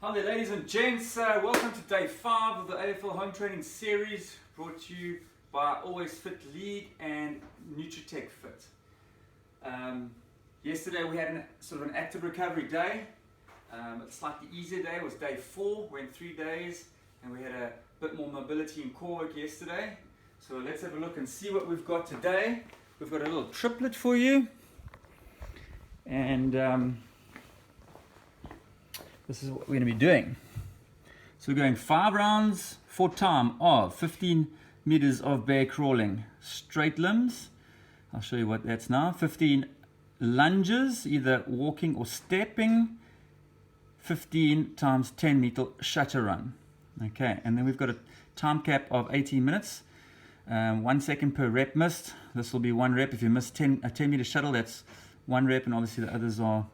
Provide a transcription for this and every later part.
Hi there ladies and gents, welcome to day 5 of the AFL home training series brought to you by Always Fit League and Nutritech Fit. Yesterday we had sort of an active recovery day, a slightly easier day. It was day 4, went 3 days and we had a bit more mobility and core work yesterday. So let's have a look and see what we've got today. We've got a little triplet for you and this is what we're going to be doing. So we're going 5 rounds for time of 15 meters of bear crawling, straight limbs. I'll show you what that's now. 15 lunges, either walking or stepping. 15 times 10 meter shutter run. Okay, and then we've got a time cap of 18 minutes. 1 second per rep missed. This will be 1 rep. If you miss a 10 meter shuttle, that's 1 rep, and obviously the others are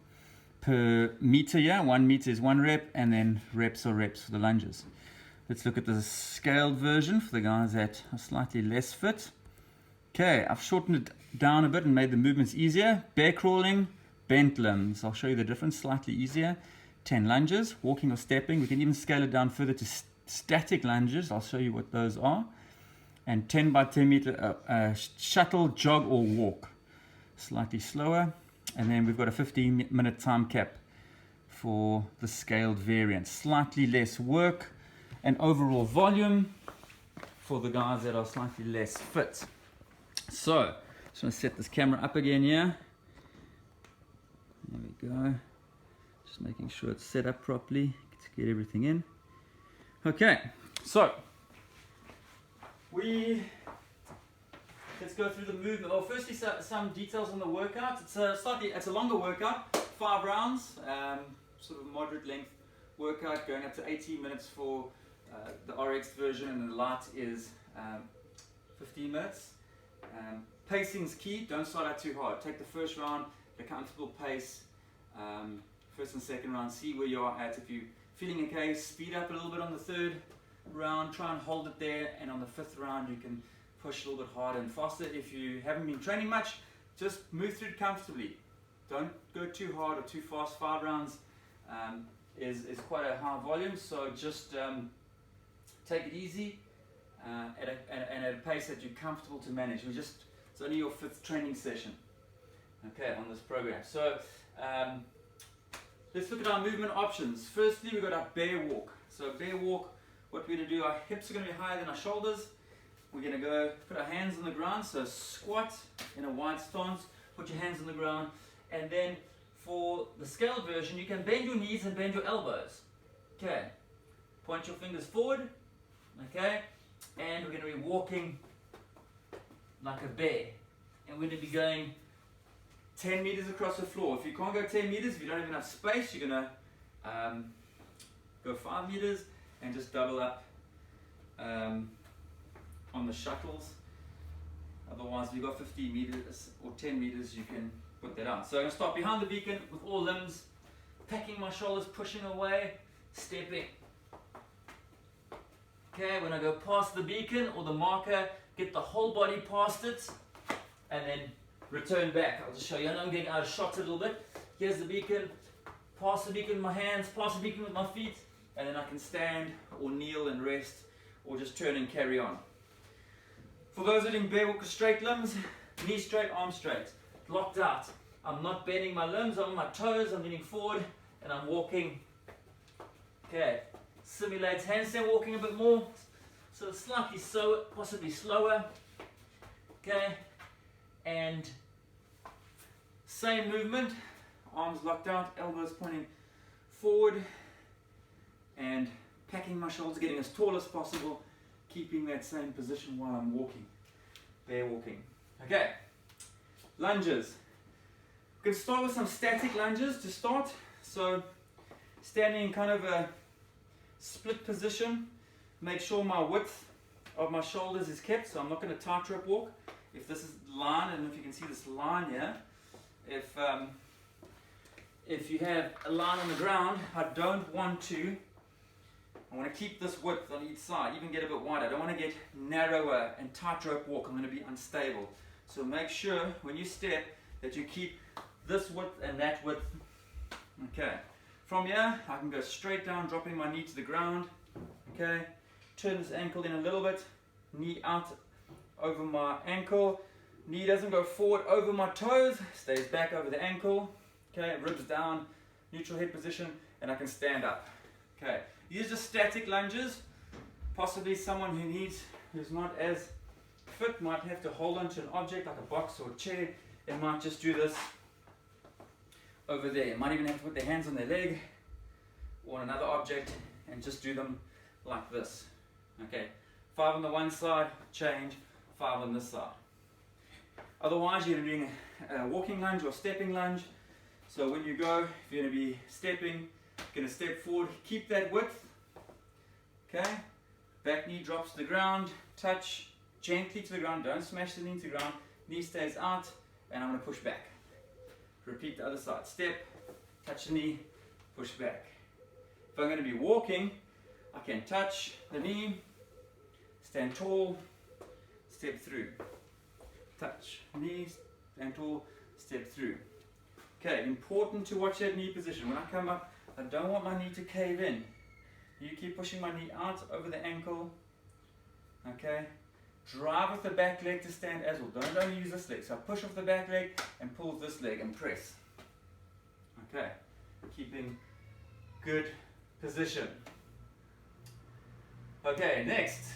per meter. 1 meter is 1 rep, and then reps are reps for the lunges. Let's look at the scaled version for the guys that are slightly less fit. Okay, I've shortened it down a bit and made the movements easier. Bear crawling, bent limbs. I'll show you the difference, slightly easier. 10 lunges, walking or stepping. We can even scale it down further to static lunges. I'll show you what those are. And 10 by 10 meter shuttle, jog or walk. Slightly slower. And then we've got a 15-minute time cap for the scaled variant. Slightly less work and overall volume for the guys that are slightly less fit. So, just want to set this camera up again here. There we go. Just making sure it's set up properly to get everything in. Okay, so let's go through the movement. Well, firstly, some details on the workout. It's a longer workout, 5 rounds, sort of moderate length workout, going up to 18 minutes for the RX version, and the light is 15 minutes. Pacing's key. Don't start out too hard. Take the first round at a comfortable pace. First and second round, see where you are at. If you're feeling okay, speed up a little bit on the third round. Try and hold it there, and on the 5th round, you can push a little bit harder and faster. If you haven't been training much, just move through it comfortably. Don't go too hard or too fast. 5 rounds is quite a high volume, so just take it easy at a pace that you're comfortable to manage. It's only your 5th training session, okay, on this program. So let's look at our movement options. Firstly, we've got our bear walk. So bear walk, what we're going to do, our hips are going to be higher than our shoulders. We're going to go put our hands on the ground, so squat in a wide stance, put your hands on the ground, and then for the scaled version, you can bend your knees and bend your elbows. Okay, point your fingers forward, okay, and we're going to be walking like a bear, and we're going to be going 10 meters across the floor. If you can't go 10 meters, if you don't have enough space, you're going to go 5 meters and just double up on the shuttles. Otherwise, if you've got 15 meters or 10 meters, you can put that on. So I'm going to start behind the beacon with all limbs, packing my shoulders, pushing away, stepping. Okay, when I go past the beacon or the marker, get the whole body past it, and then return back. I'll just show you. I know I'm getting out of shot a little bit. Here's the beacon, pass the beacon with my hands, pass the beacon with my feet, and then I can stand or kneel and rest, or just turn and carry on. For those that are in bear walk with straight limbs, knee straight, arm straight, locked out. I'm not bending my limbs, I'm on my toes, I'm leaning forward, and I'm walking. Okay, simulates handstand walking a bit more, so slightly slower, possibly slower. Okay, and same movement, arms locked out, elbows pointing forward, and packing my shoulders, getting as tall as possible, keeping that same position while I'm walking, bear walking. Okay, lunges. We're going to start with some static lunges to start. So standing in kind of a split position, make sure my width of my shoulders is kept, so I'm not going to tightrope walk. If this is line, and if you can see this line here, if you have a line on the ground, I want to keep this width on each side, even get a bit wider. I don't want to get narrower and tightrope walk. I'm going to be unstable. So make sure when you step that you keep this width and that width. Okay, From here, I can go straight down, dropping my knee to the ground. Okay, turn this ankle in a little bit, knee out over my ankle. Knee doesn't go forward over my toes, stays back over the ankle. Okay, ribs down, neutral head position, and I can stand up. Okay, use the static lunges. Possibly someone who's not as fit might have to hold onto an object like a box or a chair. They might just do this over there. They might even have to put their hands on their leg or on another object and just do them like this. Okay, 5 on the one side, change, 5 on this side. Otherwise, you're doing a walking lunge or stepping lunge. So when you go, if you're going to be stepping, you're going to step forward, keep that width. Okay, back knee drops to the ground, touch gently to the ground, don't smash the knee to the ground, knee stays out, and I'm going to push back. Repeat the other side, step, touch the knee, push back. If I'm going to be walking, I can touch the knee, stand tall, step through. Touch, knee, stand tall, step through. Okay, important to watch that knee position. When I come up, I don't want my knee to cave in. You keep pushing my knee out over the ankle. Okay, drive with the back leg to stand as well. Don't only use this leg. So I push off the back leg and pull this leg and press. Okay, keeping good position. Okay, next,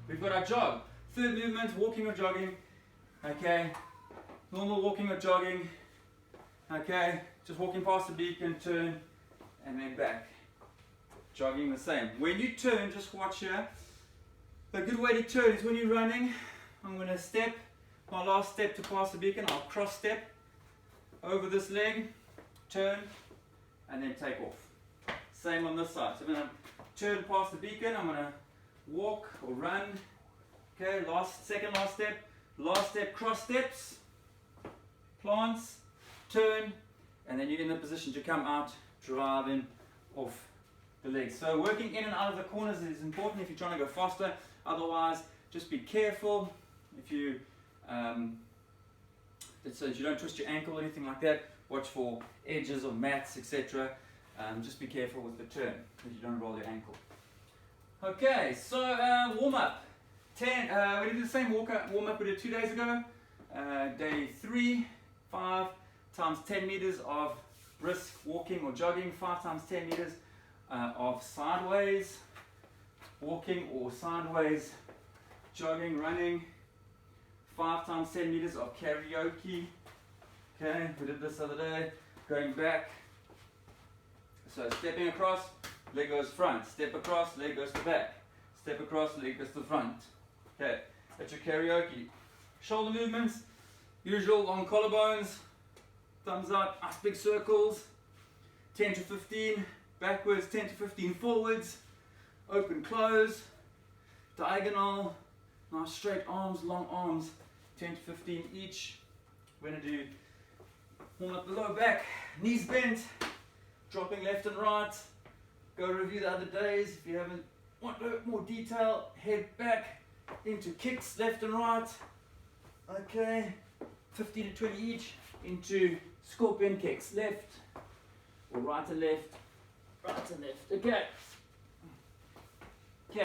we've got our jog. Third movement, walking or jogging. Okay, normal walking or jogging. Okay, just walking past the beacon, turn, and then back. Jogging the same. When you turn, just watch here. A good way to turn is when you're running. I'm going to step, my last step to pass the beacon, I'll cross step over this leg, turn, and then take off. Same on this side. So when I turn past the beacon, I'm going to walk or run. Okay, second last step, cross steps, plants, turn, and then you're in the position to come out, driving off the legs. So working in and out of the corners is important if you're trying to go faster. Otherwise, just be careful if you so that you don't twist your ankle or anything like that. Watch for edges or mats, etc. Just be careful with the turn that you don't roll your ankle. Okay, so warm up. We did the same warm up we did 2 days ago. Day 3, 5 times 10 meters of brisk walking or jogging, 5 times 10 meters of sideways walking or sideways jogging, running, 5 times 10 meters of karaoke. Okay, we did this the other day, going back. So stepping across, leg goes front, step across, leg goes to back, step across, leg goes to front. Okay, that's your karaoke. Shoulder movements, usual long collarbones, thumbs up, nice big circles, 10 to 15, backwards, 10 to 15 forwards, open, close, diagonal, nice straight arms, long arms, 10 to 15 each. We're going to do warm up the low back, knees bent, dropping left and right. Go review the other days if you haven't want more detail. Head back into kicks left and right. Okay, 15 to 20 each into scorpion kicks, left or right and left, right and left. Okay.